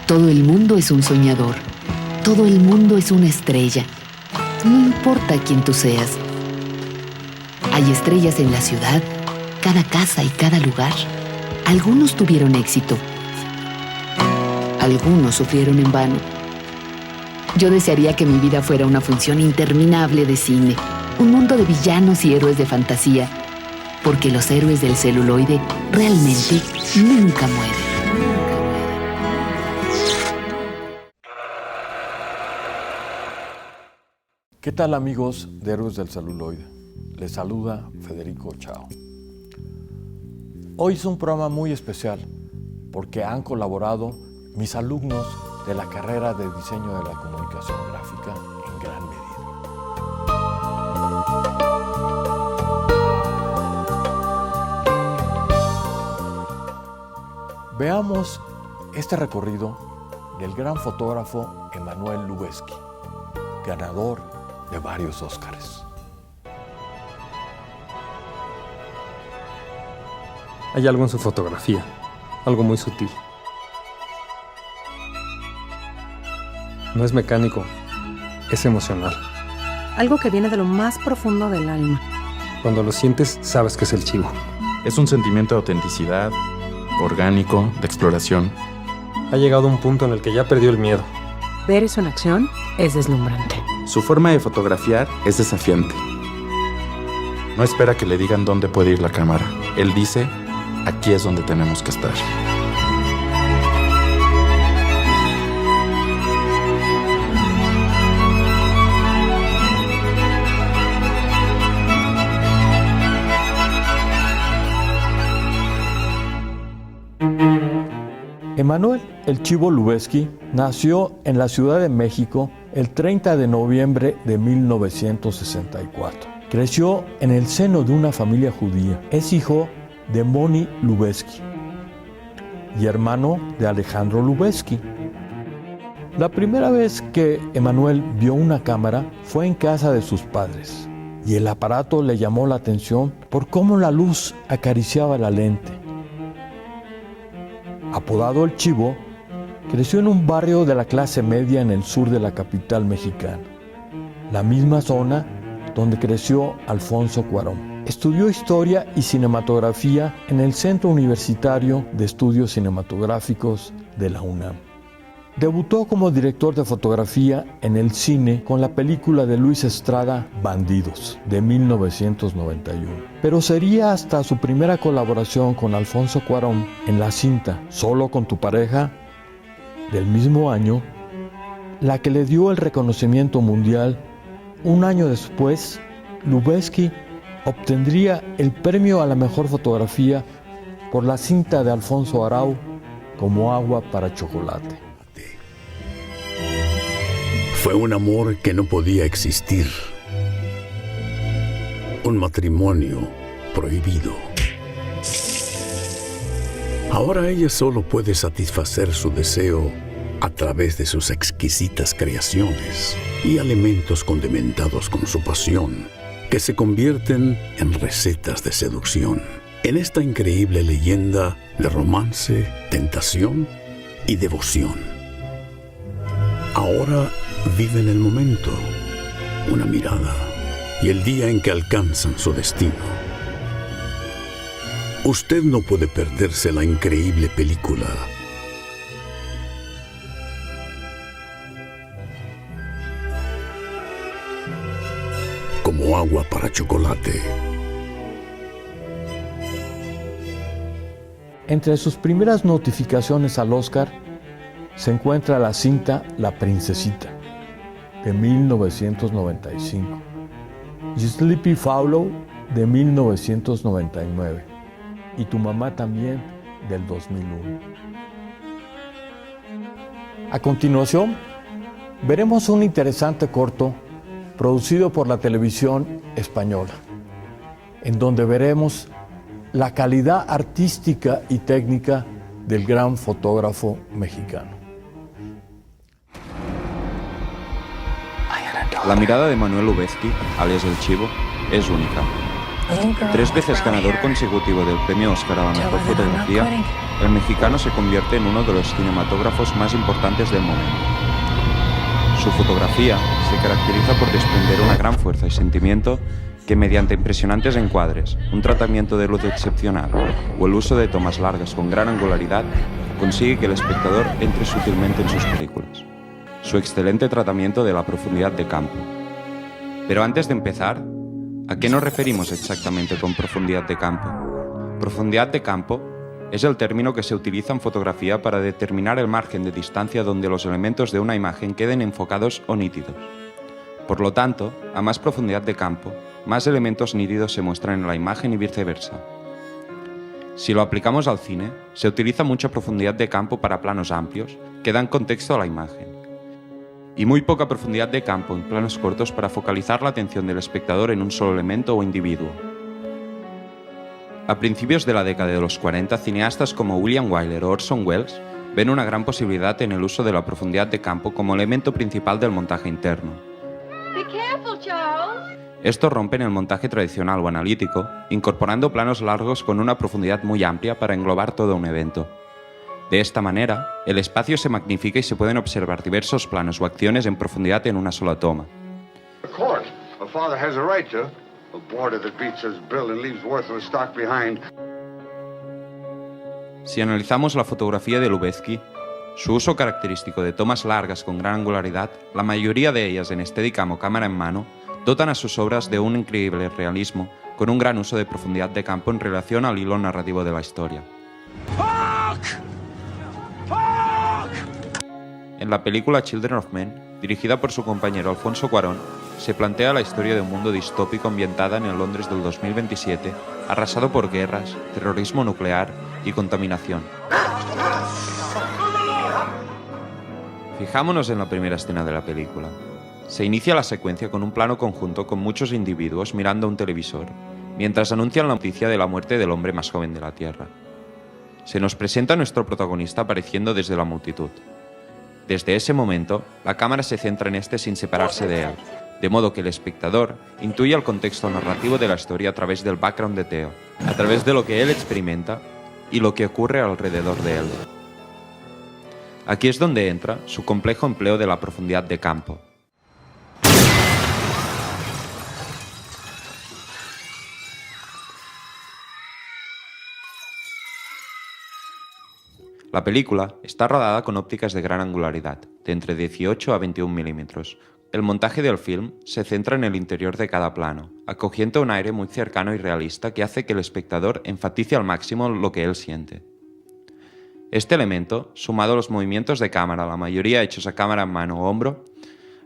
Todo el mundo es un soñador. Todo el mundo es una estrella. No importa quién tú seas. Hay estrellas en la ciudad, cada casa y cada lugar. Algunos tuvieron éxito. Algunos sufrieron en vano. Yo desearía que mi vida fuera una función interminable de cine, un mundo de villanos y héroes de fantasía, porque los héroes del celuloide realmente nunca mueren. ¿Qué tal, amigos de Héroes del Celuloide? Les saluda Federico Chao. Hoy es un programa muy especial porque han colaborado mis alumnos de la carrera de Diseño de la Comunicación Gráfica en gran medida. Veamos este recorrido del gran fotógrafo Emmanuel Lubezki, ganador de varios Óscares. Hay algo en su fotografía, algo muy sutil. No es mecánico, es emocional. Algo que viene de lo más profundo del alma. Cuando lo sientes, sabes que es el chivo. Es un sentimiento de autenticidad, orgánico, de exploración. Ha llegado a un punto en el que ya perdió el miedo. Ver eso en acción es deslumbrante. Su forma de fotografiar es desafiante. No espera que le digan dónde puede ir la cámara. Él dice, aquí es donde tenemos que estar. Emmanuel El Chivo Lubezki nació en la Ciudad de México el 30 de noviembre de 1964. Creció en el seno de una familia judía. Es hijo de Moni Lubezki y hermano de Alejandro Lubezki. La primera vez que Emmanuel vio una cámara fue en casa de sus padres y el aparato le llamó la atención por cómo la luz acariciaba la lente. Apodado El Chivo, creció en un barrio de la clase media en el sur de la capital mexicana, la misma zona donde creció Alfonso Cuarón. Estudió Historia y Cinematografía en el Centro Universitario de Estudios Cinematográficos de la UNAM. Debutó como director de fotografía en el cine con la película de Luis Estrada, Bandidos, de 1991. Pero sería hasta su primera colaboración con Alfonso Cuarón en la cinta Solo con tu pareja, del mismo año, la que le dio el reconocimiento mundial. Un año después, Lubezki obtendría el premio a la mejor fotografía por la cinta de Alfonso Arau, Como agua para chocolate. Fue un amor que no podía existir. Un matrimonio prohibido. Ahora ella solo puede satisfacer su deseo a través de sus exquisitas creaciones y alimentos condimentados con su pasión, que se convierten en recetas de seducción. En esta increíble leyenda de romance, tentación y devoción. Ahora viven el momento, una mirada y el día en que alcanzan su destino. Usted no puede perderse la increíble película Como agua para chocolate. Entre sus primeras notificaciones al Oscar se encuentra la cinta La Princesita, de 1995, y Sleepy Hollow, de 1999, y Tu mamá también, del 2001. A continuación, veremos un interesante corto producido por la televisión española, en donde veremos la calidad artística y técnica del gran fotógrafo mexicano. La mirada de Manuel Lubezki, alias El Chivo, es única. 3 veces ganador consecutivo del premio Oscar a la mejor fotografía, el mexicano se convierte en uno de los cinematógrafos más importantes del momento. Su fotografía se caracteriza por desprender una gran fuerza y sentimiento que, mediante impresionantes encuadres, un tratamiento de luz excepcional o el uso de tomas largas con gran angularidad, consigue que el espectador entre sutilmente en sus películas. Su excelente tratamiento de la profundidad de campo. Pero antes de empezar, ¿a qué nos referimos exactamente con profundidad de campo? Profundidad de campo es el término que se utiliza en fotografía para determinar el margen de distancia donde los elementos de una imagen queden enfocados o nítidos. Por lo tanto, a más profundidad de campo, más elementos nítidos se muestran en la imagen y viceversa. Si lo aplicamos al cine, se utiliza mucha profundidad de campo para planos amplios que dan contexto a la imagen, y muy poca profundidad de campo en planos cortos para focalizar la atención del espectador en un solo elemento o individuo. A principios de la década de los 40, cineastas como William Wyler o Orson Welles ven una gran posibilidad en el uso de la profundidad de campo como elemento principal del montaje interno. Estos rompen el montaje tradicional o analítico, incorporando planos largos con una profundidad muy amplia para englobar todo un evento. De esta manera, el espacio se magnifica y se pueden observar diversos planos o acciones en profundidad en una sola toma. Si analizamos la fotografía de Lubezki, su uso característico de tomas largas con gran angularidad, la mayoría de ellas en Steadicam o cámara en mano, dotan a sus obras de un increíble realismo, con un gran uso de profundidad de campo en relación al hilo narrativo de la historia. En la película Children of Men, dirigida por su compañero Alfonso Cuarón, se plantea la historia de un mundo distópico ambientada en el Londres del 2027, arrasado por guerras, terrorismo nuclear y contaminación. Fijámonos en la primera escena de la película. Se inicia la secuencia con un plano conjunto con muchos individuos mirando a un televisor, mientras anuncian la noticia de la muerte del hombre más joven de la Tierra. Se nos presenta a nuestro protagonista apareciendo desde la multitud. Desde ese momento, la cámara se centra en este sin separarse de él, de modo que el espectador intuye el contexto narrativo de la historia a través del background de Theo, a través de lo que él experimenta y lo que ocurre alrededor de él. Aquí es donde entra su complejo empleo de la profundidad de campo. La película está rodada con ópticas de gran angularidad, de entre 18 a 21 milímetros. El montaje del film se centra en el interior de cada plano, acogiendo un aire muy cercano y realista que hace que el espectador enfatice al máximo lo que él siente. Este elemento, sumado a los movimientos de cámara, la mayoría hechos a cámara en mano o hombro,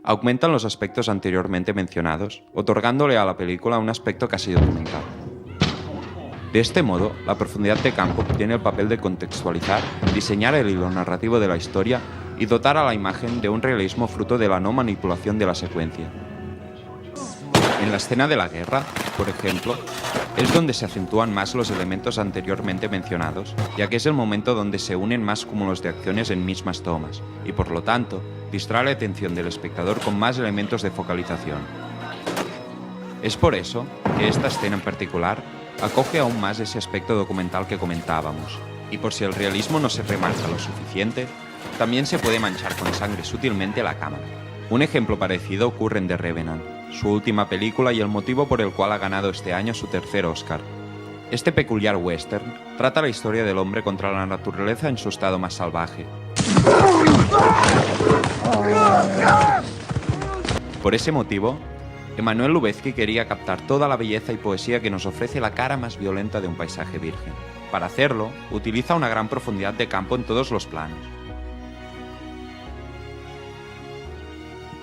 aumentan los aspectos anteriormente mencionados, otorgándole a la película un aspecto casi documental. De este modo, la profundidad de campo tiene el papel de contextualizar, diseñar el hilo narrativo de la historia y dotar a la imagen de un realismo fruto de la no manipulación de la secuencia. En la escena de la guerra, por ejemplo, es donde se acentúan más los elementos anteriormente mencionados, ya que es el momento donde se unen más cúmulos de acciones en mismas tomas, y por lo tanto, distrae la atención del espectador con más elementos de focalización. Es por eso que esta escena en particular acoge aún más ese aspecto documental que comentábamos, y por si el realismo no se remarca lo suficiente, también se puede manchar con sangre sutilmente la cámara. Un ejemplo parecido ocurre en The Revenant, su última película y el motivo por el cual ha ganado este año su tercer Oscar. Este peculiar western trata la historia del hombre contra la naturaleza en su estado más salvaje. Por ese motivo, Emmanuel Lubezki quería captar toda la belleza y poesía que nos ofrece la cara más violenta de un paisaje virgen. Para hacerlo, utiliza una gran profundidad de campo en todos los planos.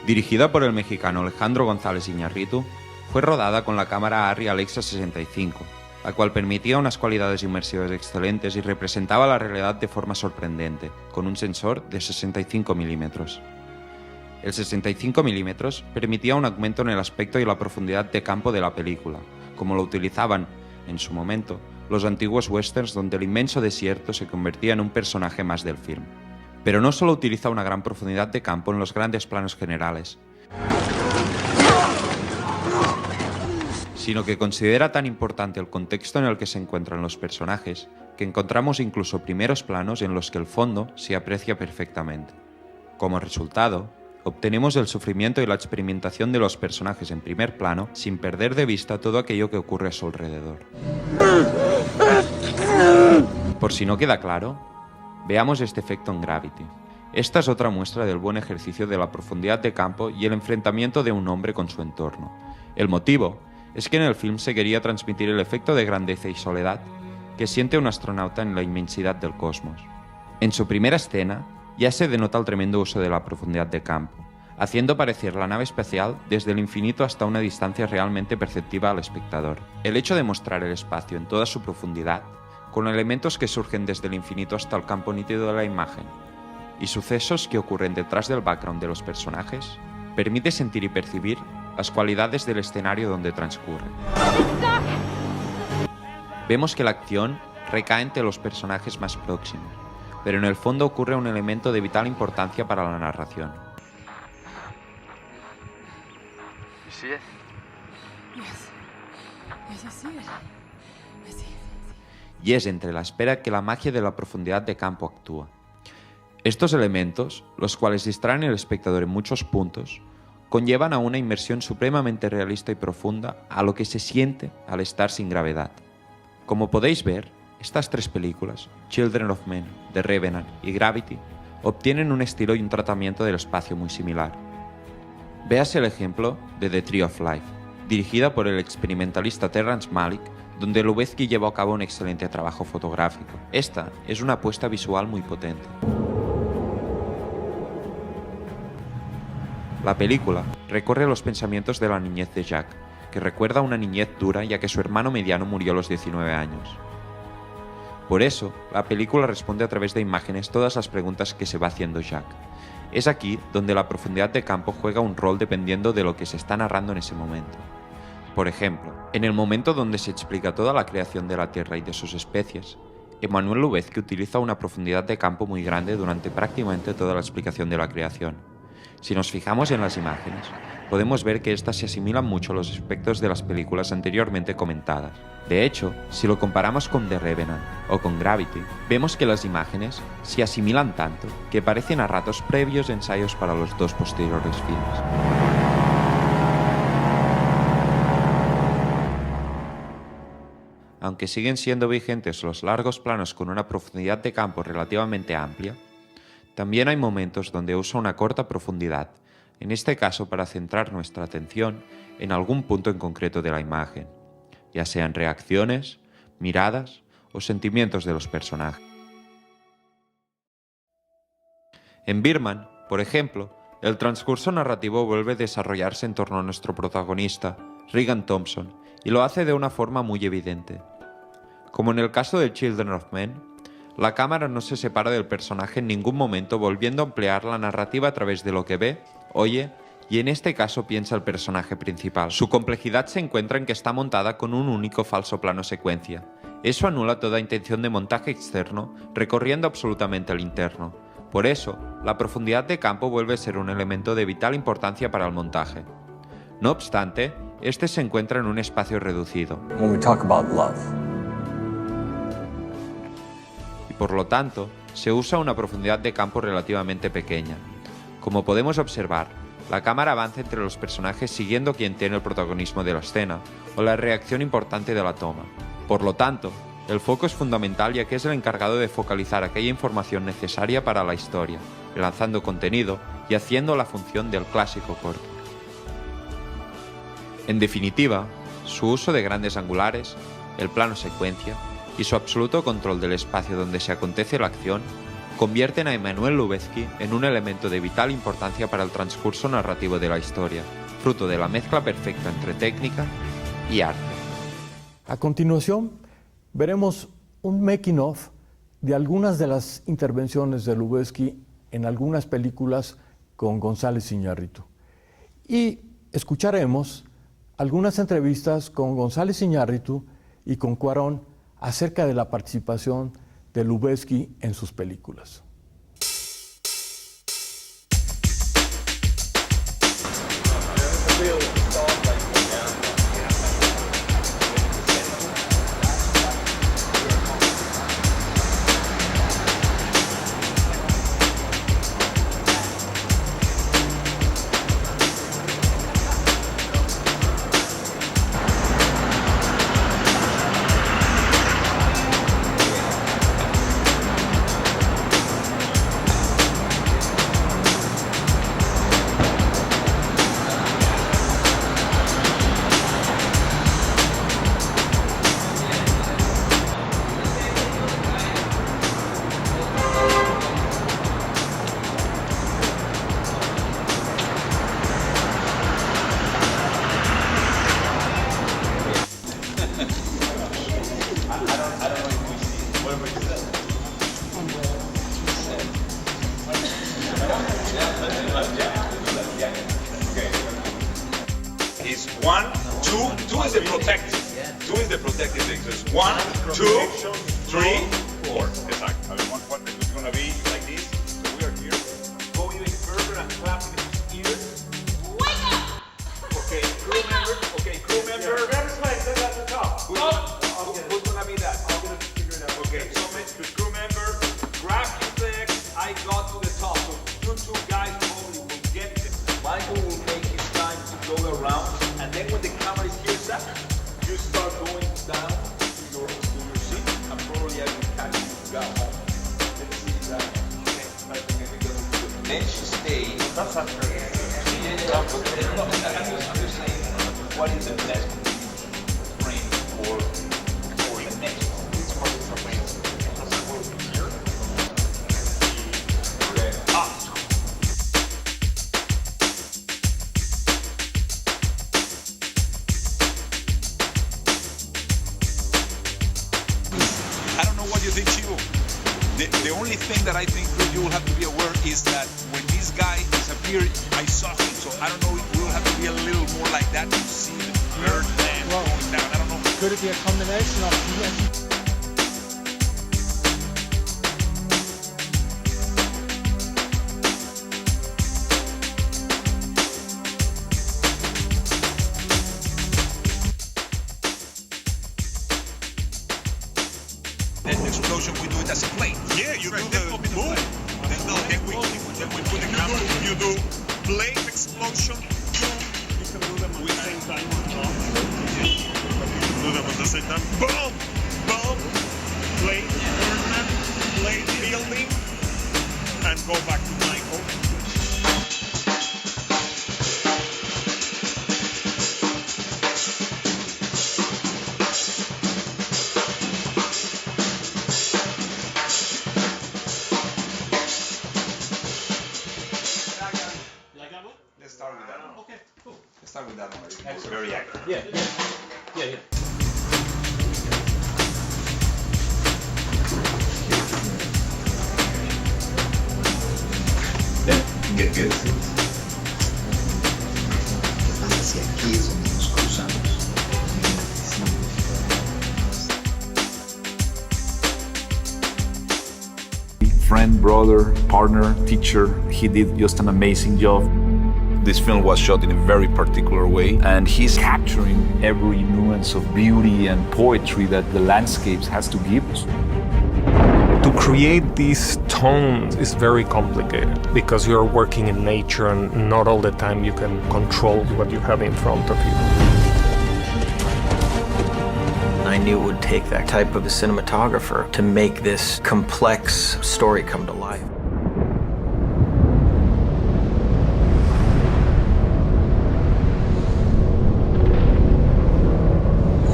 Dirigida por el mexicano Alejandro González Iñárritu, fue rodada con la cámara Arri Alexa 65, la cual permitía unas cualidades inmersivas excelentes y representaba la realidad de forma sorprendente, con un sensor de 65 milímetros. El 65 milímetros permitía un aumento en el aspecto y la profundidad de campo de la película, como lo utilizaban, en su momento, los antiguos westerns donde el inmenso desierto se convertía en un personaje más del film. Pero no solo utiliza una gran profundidad de campo en los grandes planos generales, sino que considera tan importante el contexto en el que se encuentran los personajes que encontramos incluso primeros planos en los que el fondo se aprecia perfectamente. Como resultado, obtenemos el sufrimiento y la experimentación de los personajes en primer plano sin perder de vista todo aquello que ocurre a su alrededor. Por si no queda claro, veamos este efecto en Gravity. Esta es otra muestra del buen ejercicio de la profundidad de campo y el enfrentamiento de un hombre con su entorno. El motivo es que en el film se quería transmitir el efecto de grandeza y soledad que siente un astronauta en la inmensidad del cosmos. En su primera escena ya se denota el tremendo uso de la profundidad de campo, haciendo parecer la nave espacial desde el infinito hasta una distancia realmente perceptiva al espectador. El hecho de mostrar el espacio en toda su profundidad, con elementos que surgen desde el infinito hasta el campo nítido de la imagen, y sucesos que ocurren detrás del background de los personajes, permite sentir y percibir las cualidades del escenario donde transcurre. Vemos que la acción recae entre los personajes más próximos, pero en el fondo ocurre un elemento de vital importancia para la narración. Y es entre la espera que la magia de la profundidad de campo actúa. Estos elementos, los cuales distraen al espectador en muchos puntos, conllevan a una inmersión supremamente realista y profunda a lo que se siente al estar sin gravedad. Como podéis ver, estas tres películas, Children of Men, The Revenant y Gravity, obtienen un estilo y un tratamiento del espacio muy similar. Véase el ejemplo de The Tree of Life, dirigida por el experimentalista Terrence Malick, donde Lubezki llevó a cabo un excelente trabajo fotográfico. Esta es una apuesta visual muy potente. La película recorre los pensamientos de la niñez de Jack, que recuerda una niñez dura ya que su hermano mediano murió a los 19 años. Por eso, la película responde a través de imágenes todas las preguntas que se va haciendo Jack. Es aquí donde la profundidad de campo juega un rol dependiendo de lo que se está narrando en ese momento. Por ejemplo, en el momento donde se explica toda la creación de la Tierra y de sus especies, Emmanuel Lubezki utiliza una profundidad de campo muy grande durante prácticamente toda la explicación de la creación. Si nos fijamos en las imágenes, podemos ver que éstas se asimilan mucho a los aspectos de las películas anteriormente comentadas. De hecho, si lo comparamos con The Revenant o con Gravity, vemos que las imágenes se asimilan tanto que parecen a ratos previos ensayos para los dos posteriores filmes. Aunque siguen siendo vigentes los largos planos con una profundidad de campo relativamente amplia, también hay momentos donde usa una corta profundidad, en este caso para centrar nuestra atención en algún punto en concreto de la imagen, ya sean reacciones, miradas o sentimientos de los personajes. En Birdman, por ejemplo, el transcurso narrativo vuelve a desarrollarse en torno a nuestro protagonista, Regan Thompson, y lo hace de una forma muy evidente. Como en el caso de Children of Men, la cámara no se separa del personaje en ningún momento, volviendo a ampliar la narrativa a través de lo que ve, oye y en este caso piensa el personaje principal. Su complejidad se encuentra en que está montada con un único falso plano secuencia. Eso anula toda intención de montaje externo, recorriendo absolutamente el interno. Por eso, la profundidad de campo vuelve a ser un elemento de vital importancia para el montaje. No obstante, este se encuentra en un espacio reducido. When we talk about love. Por lo tanto, se usa una profundidad de campo relativamente pequeña. Como podemos observar, la cámara avanza entre los personajes siguiendo quien tiene el protagonismo de la escena o la reacción importante de la toma. Por lo tanto, el foco es fundamental ya que es el encargado de focalizar aquella información necesaria para la historia, lanzando contenido y haciendo la función del clásico corto. En definitiva, su uso de grandes angulares, el plano secuencia, y su absoluto control del espacio donde se acontece la acción convierten a Emmanuel Lubezki en un elemento de vital importancia para el transcurso narrativo de la historia, fruto de la mezcla perfecta entre técnica y arte. A continuación, veremos un making of de algunas de las intervenciones de Lubezki en algunas películas con González Iñárritu. Y escucharemos algunas entrevistas con González Iñárritu y con Cuarón acerca de la participación de Lubezki en sus películas. 1, 2. 2 is the protective. 2 is the protective thing. So it's 1, 2, 3, 4. Exactly. It's going to be like this. So we are here. Go even further and clap in his ears. Wake up! Okay, crew member. Okay, crew member. That's at the top. Who's going to be that? I'm going to figure it out. Okay, so the crew member, grab his legs. I got to the top. So you two guys probably will get it. Michael will make his time to go around. And then when the camera is here, Zach, you start going down to your seat. And probably I will catch you down. Let's see that. Then she stays. That's not fair. I'm just saying, what is the best frame for the next one? I don't know what you think, Chivo. The only thing that I think you will have to be aware is that when this guy disappeared, I saw him. So I don't know, we will have to be a little more like that to see the bird land going down. I don't know. Could it be a combination of Then the explosion, we do it as a plane. Yeah, you do the boom. Then we put the camera. You do plane explosion. You can do them at the same time. Do them at the same time. Boom! Boom! Plane burn, plane building, and go back to Michael. Let's start with that one. Okay, cool. Let's start with that one. It's very accurate. Yeah. Good. Hacia aquí es donde nos cruzamos. Friend, brother, partner, teacher, he did just an amazing job. This film was shot in a very particular way, And he's capturing every nuance of beauty and poetry that the landscapes has to give us. To create these tones is very complicated because you're working in nature and not all the time you can control what you have in front of you. I knew it would take that type of a cinematographer to make this complex story come to life.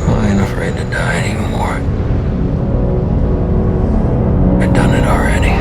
I ain't afraid to die anymore. I've done it already.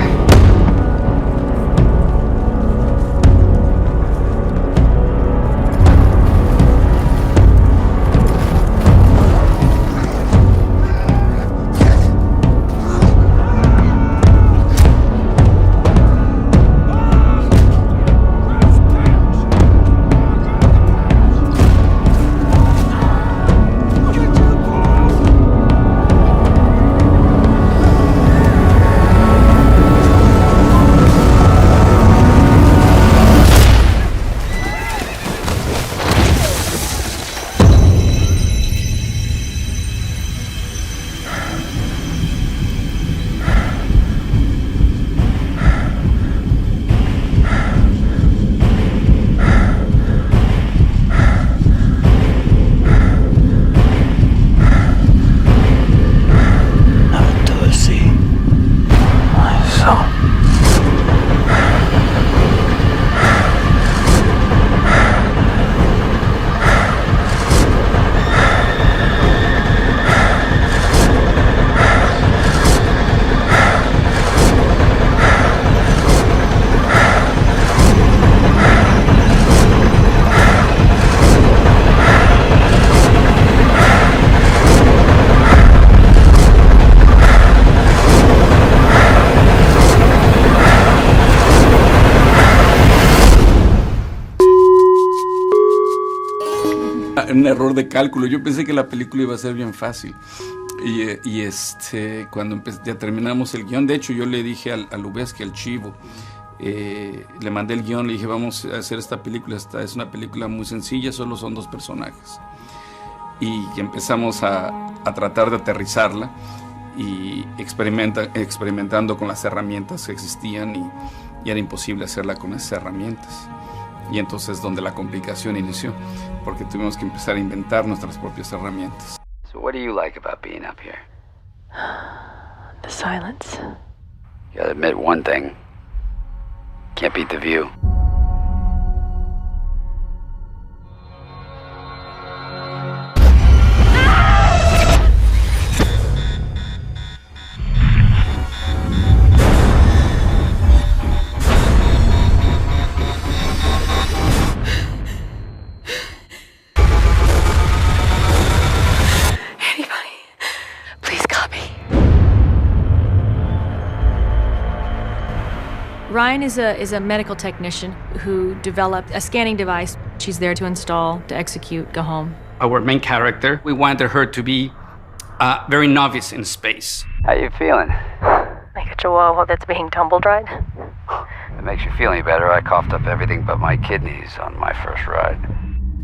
un error de cálculo. Yo pensé que la película iba a ser bien fácil. Cuando ya terminamos el guión, de hecho yo le dije al Lubeski, al Chivo, le mandé el guión, le dije, vamos a hacer esta película. Esta es una película muy sencilla, solo son 2 personajes. Y empezamos a tratar de aterrizarla y experimentando con las herramientas que existían y era imposible hacerla con esas herramientas. Y entonces donde la complicación inició, porque tuvimos que empezar a inventar nuestras propias herramientas. So what do you like about being up here? The silence. You gotta admit one thing. Can't beat the view. Ryan is a medical technician who developed a scanning device. She's there to install, to execute, go home. Our main character, we wanted her to be very novice in space. How you feeling? Like a chihuahua that's being tumble-dried. If it makes you feel any better, I coughed up everything but my kidneys on my first ride.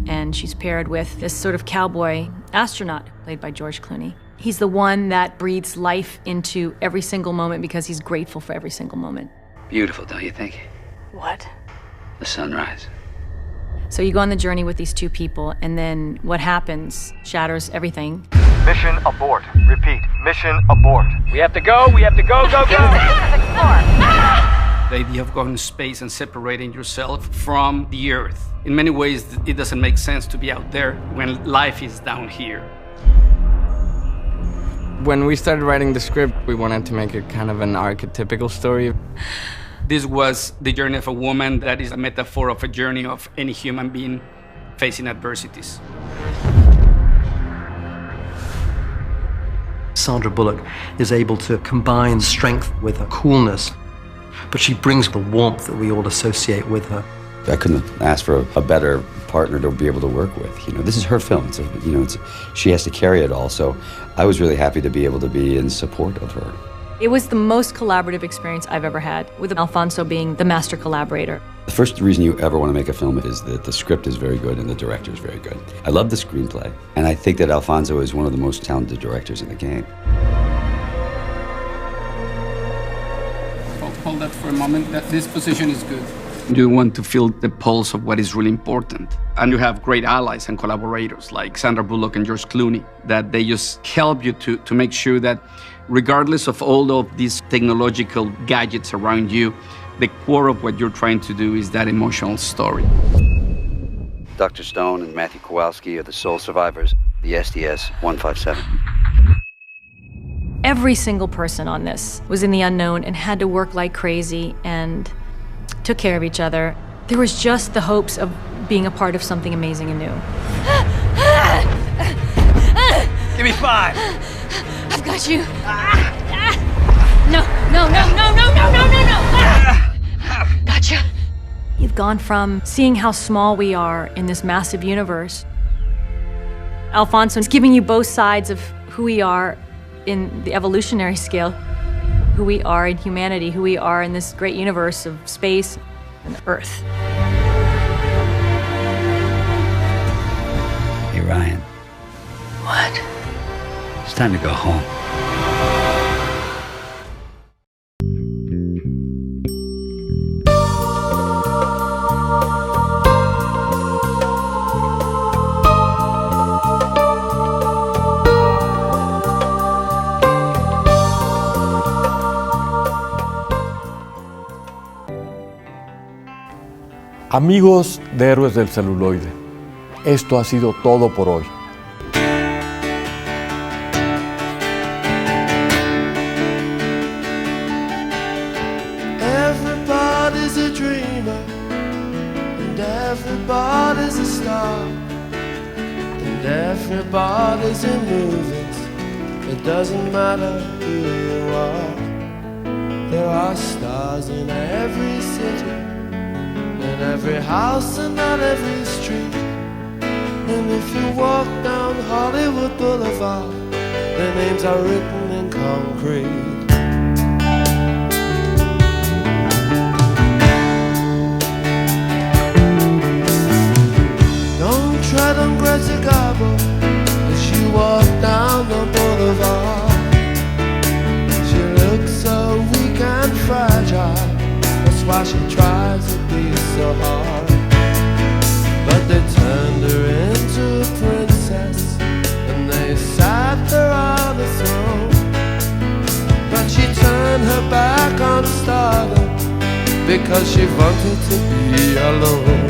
And she's paired with this sort of cowboy astronaut, played by George Clooney. He's the one that breathes life into every single moment because he's grateful for every single moment. Beautiful, don't you think? What? The sunrise. So you go on the journey with these 2 people, and then what happens shatters everything. Mission abort. Repeat, mission abort. We have to go, go, go! The idea of going to space and separating yourself from the Earth. In many ways, it doesn't make sense to be out there when life is down here. When we started writing the script, we wanted to make it kind of an archetypical story. This was the journey of a woman that is a metaphor of a journey of any human being facing adversities. Sandra Bullock is able to combine strength with a coolness, but she brings the warmth that we all associate with her. I couldn't ask for a better partner to be able to work with. This is her film. She has to carry it all. So I was really happy to be able to be in support of her. It was the most collaborative experience I've ever had, with Alfonso being the master collaborator. The first reason you ever want to make a film is that the script is very good and the director is very good. I love the screenplay, and I think that Alfonso is one of the most talented directors in the game. Hold that for a moment. This position is good. You want to feel the pulse of what is really important. And you have great allies and collaborators like Sandra Bullock and George Clooney, that they just help you to make sure that regardless of all of these technological gadgets around you, the core of what you're trying to do is that emotional story. Dr. Stone and Matthew Kowalski are the sole survivors, the STS-157. Every single person on this was in the unknown and had to work like crazy and took care of each other. There was just the hopes of being a part of something amazing and new. Give me 5. I've got you. No. Gotcha. You've gone from seeing how small we are in this massive universe. Alfonso is giving you both sides of who we are in the evolutionary scale, who we are in humanity, who we are in this great universe of space and Earth. Hey, Ryan. What? It's time to go home. Amigos de Héroes del Celuloide, esto ha sido todo por hoy. Everybody's a dreamer, and everybody's a star, and everybody's in movies. It doesn't matter who you are. There are stars in every city, in every house and on every street. And if you walk down Hollywood Boulevard, their names are written in concrete. Don't tread on Greta Garbo as you walk down the boulevard. She looks so weak and fragile, that's why she tries to be so hard. But they turned her into a princess, and they sat her on the throne. But she turned her back on stardom because she wanted to be alone.